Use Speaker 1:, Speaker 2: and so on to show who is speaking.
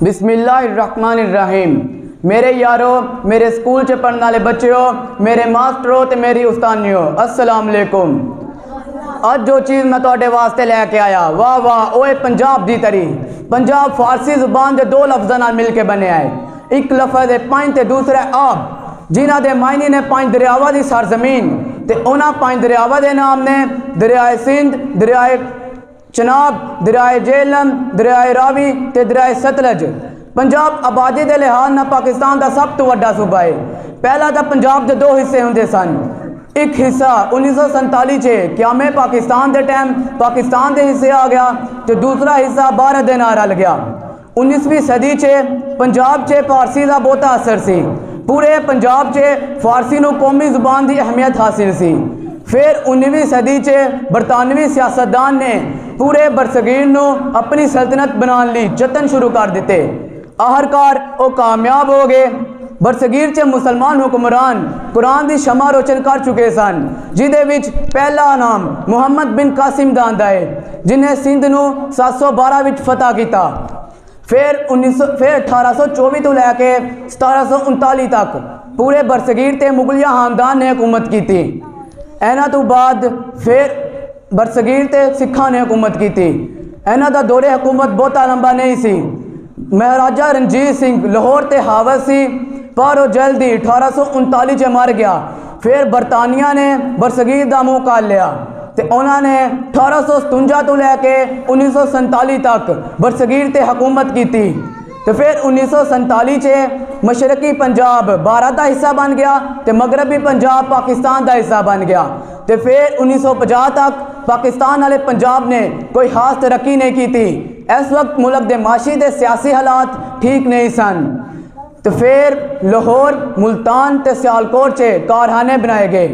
Speaker 1: बिस्मिल्लाहिर्रहमानिर्रहीम। मेरे यारो, मेरे स्कूल च पढ़ने वाले बच्चों, मेरे मास्टरों ते मेरी उस्तानियों, अस्सलाम वालेकुम। अज जो चीज़ मैं तुहाडे वास्ते लैके आया, वाह वाह, ओए पंजाब दी तरी। पंजाब फारसी जुबान के दो लफ्ज़ों नाल मिल के बनया है। एक लफ्ज़ है पंज ते दूसरा आब, जिन्हां दे मायने ने पंज दरियावां दी सरजमीन ते उन्हां पंज दरियावां दे नाम ने दरियाए सिंध, दरियाए चनाब, दरियाए जेहलम, दरियाए रावी ते दरियाए सतलज। पंजाब आबादी के लिहाज ना पाकिस्तान का सब तो वड्डा सूबा है। पहला तो पंजाब के दो हिस्से होंगे सन। एक हिस्सा 1947 च क्यामे पाकिस्तान के टाइम पाकिस्तान के हिस्से आ गया, तो दूसरा हिस्सा भारत के नाल रल गया। 19वीं सदी च पंजाब च फारसी का बहुता असर सी। पूरे पंजाब च फारसी नूं कौमी जुबान की अहमियत हासिल सी। फिर 19वीं सदी च बरतानवी सियासतदान ने पूरे बरसगीर नूं अपनी सल्तनत बनाने लई जतन शुरू कर दिते। आखिरकार वो कामयाब हो गए। बरसगीर च मुसलमान हुक्मरान कुरान की शमा रोशन कर चुके सन, जिदे विच पहला नाम मुहम्मद बिन कासिम दा आंदा है, जिन्हें सिंध नूं 712 विच फतह किया। फिर 1824 तो लैके 1739 तक पूरे बरसगीर ते मुगलिया खानदान ने हुकूमत की। इन्हां तो बाद फिर बरसगीर ते सिखां ने हुकूमत की। इन्हां दा दौरे हुकूमत बहुता लंबा नहीं सी। महाराजा रणजीत सिंह लाहौर ते हावज सी, पर वो जल्दी 1839 च मर गया। फिर बरतानिया ने बरसगीर का मुँह कर लिया तो उन्होंने 1857 तो लैके 1947 तक बरसगीर ते हुकूमत की। तो फिर 1947 च मशरकी पंजाब भारत का हिस्सा बन गया, तो मगरबी पंजाब पाकिस्तान का हिस्सा बन गया। तो फिर 1950 तक पाकिस्तान वाले पंजाब ने कोई खास तरक्की नहीं की थी। इस वक्त मुल्क के माशी ते सियासी हालात ठीक नहीं सन। तो फिर लाहौर, मुल्तान ते सियालकोट च कारखाने बनाए गए।